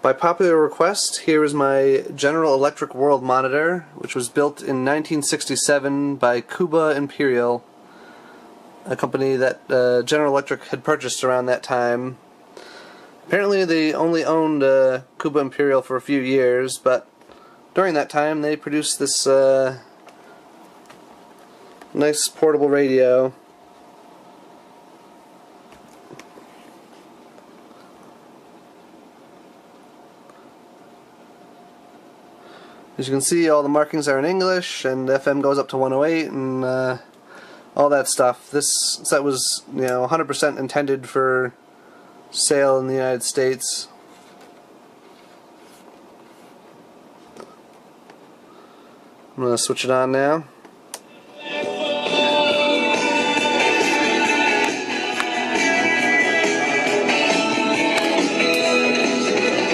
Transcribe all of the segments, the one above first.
By popular request, here is my General Electric World monitor, which was built in 1967 by Cuba Imperial, a company that General Electric had purchased around that time. Apparently they only owned Cuba Imperial for a few years, but during that time they produced this nice portable radio. As you can see, all the markings are in English, and FM goes up to 108, and all that stuff. This set was, 100% intended for sale in the United States. I'm going to switch it on now.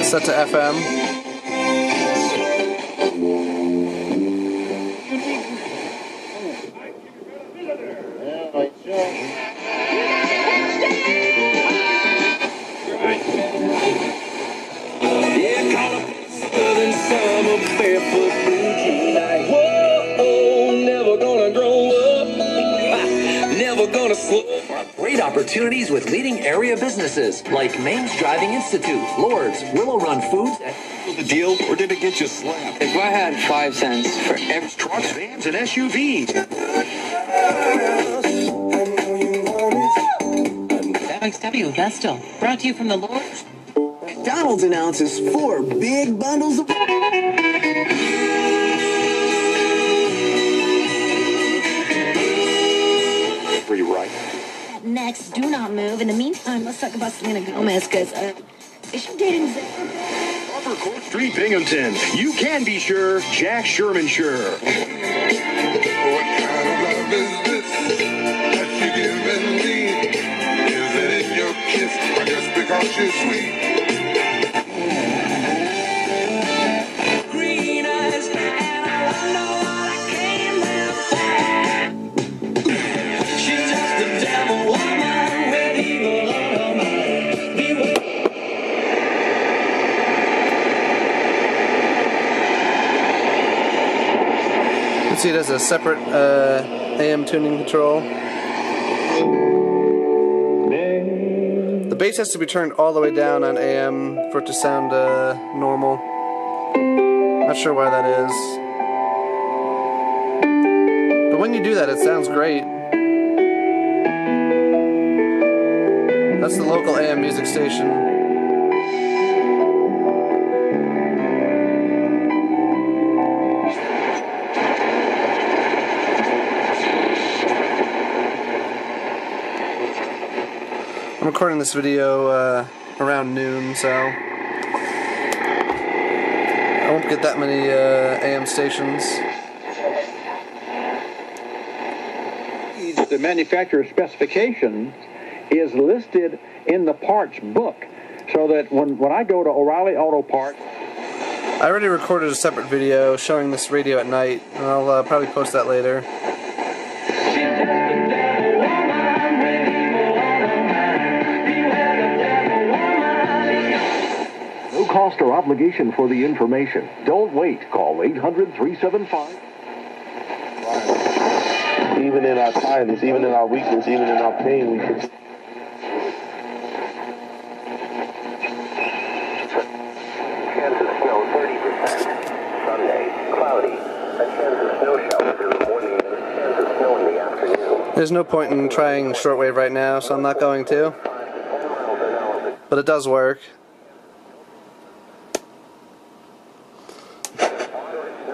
Set to FM. Great opportunities with leading area businesses like Maine's Driving Institute, Lord's, Willow Run Foods. The deal, or did it get you slapped? If I had 5 cents for every trucks, vans, and SUVs. XW Vestal, brought to you from the Lord's. McDonald's announces 4 big bundles of... Rewrite. Next, do not move. In the meantime, let's talk about Selena Gomez, because is she dating Upper Court Street, Binghamton. You can be sure, Jack Sherman sure. What kind of love is this that you're giving me? Is it in your kiss or just because you're sweet? Green eyes, and I wonder what I came there for. She's just a devil woman with evil on her mind. You can see it has a separate AM tuning control. The bass has to be turned all the way down on AM for it to sound normal. Not sure why that is. But when you do that, it sounds great. That's the local AM music station. I'm recording this video around noon, so I won't get that many AM stations. The manufacturer's specification is listed in the parts book, so that when I go to O'Reilly Auto Parts... I already recorded a separate video showing this radio at night, and I'll probably post that later. No cost or obligation for the information. Don't wait. Call 800-375. Even in our tiredness, even in our weakness, even in our pain, we can... Chance of snow 30%. Sunday, cloudy. A chance of snow showers in the morning and a chance of snow in the afternoon. There's no point in trying shortwave right now, so I'm not going to. But it does work.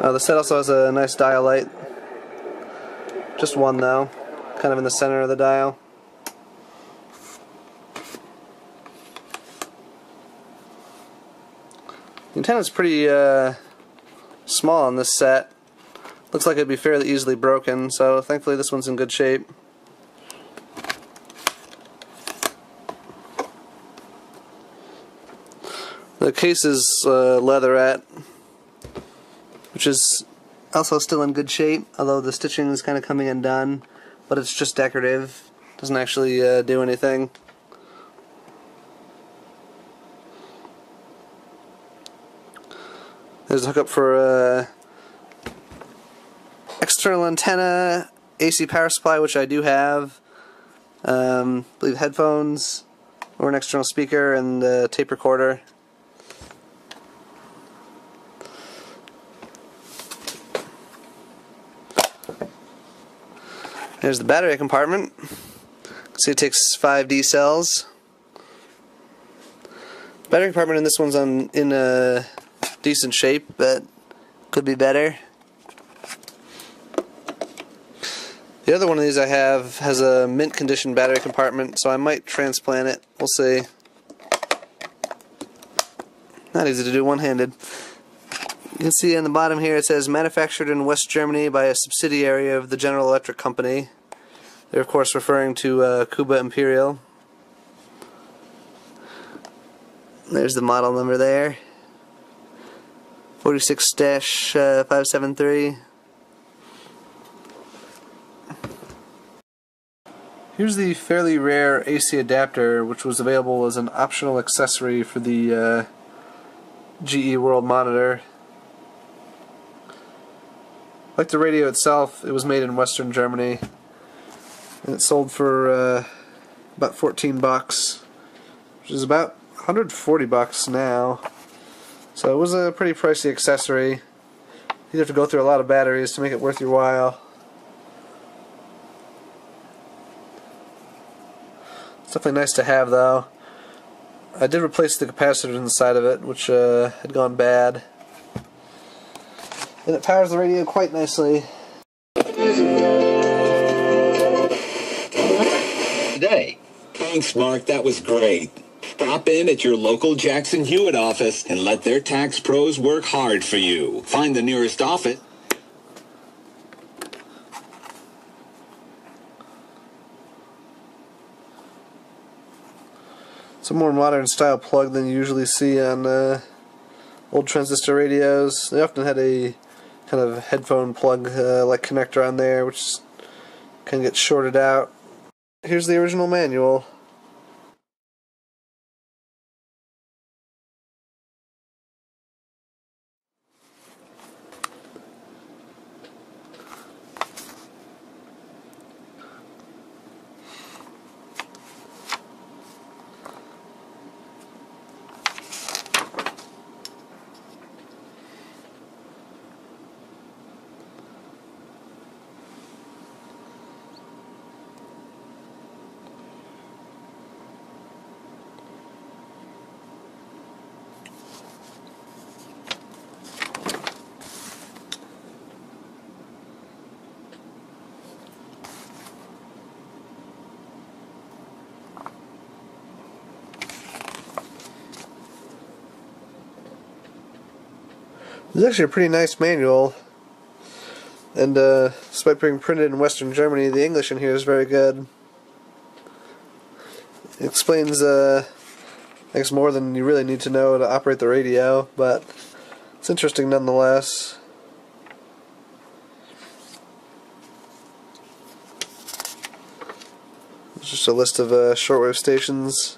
The set also has a nice dial light. Just one though, kind of in the center of the dial. The antenna's pretty small on this set. Looks like it'd be fairly easily broken, so thankfully this one's in good shape. The case is leatherette, which is also still in good shape, although the stitching is kind of coming undone, but it's just decorative. Doesn't actually do anything. There's a hookup for external antenna, AC power supply, which I do have. I believe headphones, or an external speaker, and a tape recorder. There's the battery compartment. See, it takes 5 D cells. Battery compartment in this one's in a decent shape, but could be better. The other one of these I have has a mint condition battery compartment, so I might transplant it. We'll see. Not easy to do one-handed. You can see on the bottom here it says manufactured in West Germany by a subsidiary of the General Electric Company. They're of course referring to Kuba Imperial. There's the model number there. 46-573. Here's the fairly rare AC adapter, which was available as an optional accessory for the GE World Monitor. Like the radio itself, it was made in Western Germany, and it sold for about 14 bucks, which is about 140 bucks now. So it was a pretty pricey accessory. You'd have to go through a lot of batteries to make it worth your while. It's definitely nice to have, though. I did replace the capacitor inside of it, which had gone bad. And it powers the radio quite nicely. Today. Thanks, Mark. That was great. Stop in at your local Jackson Hewitt office and let their tax pros work hard for you. Find the nearest office. It's a more modern style plug than you usually see on old transistor radios. They often had a kind of headphone plug like connector on there, which can get shorted out. Here's the original manual. It's actually a pretty nice manual, and despite being printed in Western Germany, the English in here is very good. It explains, I guess, more than you really need to know to operate the radio, but it's interesting nonetheless. It's just a list of shortwave stations.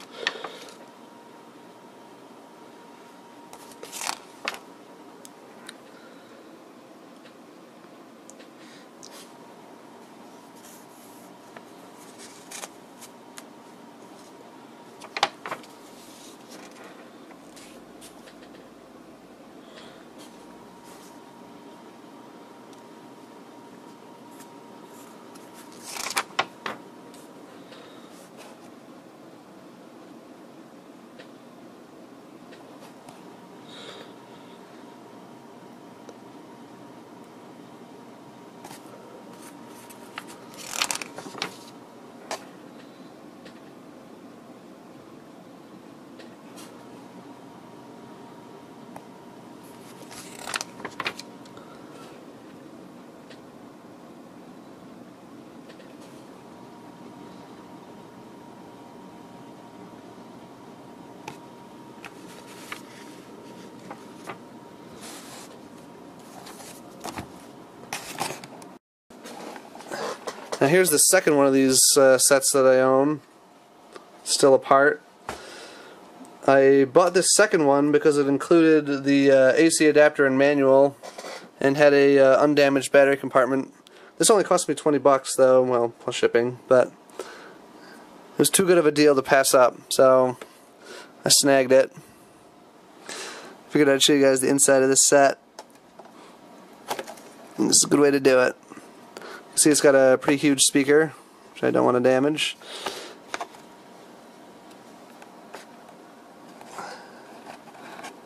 Now here's the second one of these sets that I own, still apart. I bought this second one because it included the AC adapter and manual and had a undamaged battery compartment. This only cost me 20 bucks though, well, plus shipping, but it was too good of a deal to pass up, so I snagged it. Figured I'd show you guys the inside of this set. And this is a good way to do it. See, it's got a pretty huge speaker, which I don't want to damage.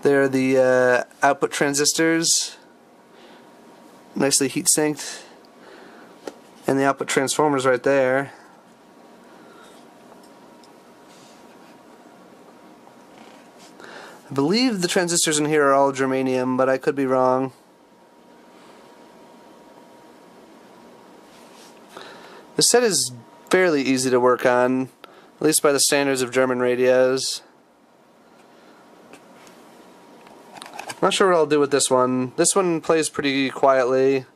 There are the output transistors, nicely heat sinked, and the output transformers right there. I believe the transistors in here are all germanium, but I could be wrong. The set is fairly easy to work on, at least by the standards of German radios. Not sure what I'll do with this one. This one plays pretty quietly.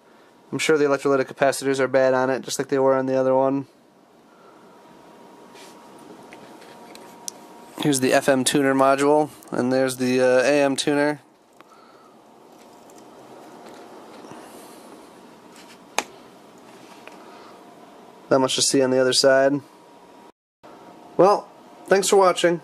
I'm sure the electrolytic capacitors are bad on it, just like they were on the other one. Here's the FM tuner module, and there's the AM tuner. Not much to see on the other side. Well, thanks for watching.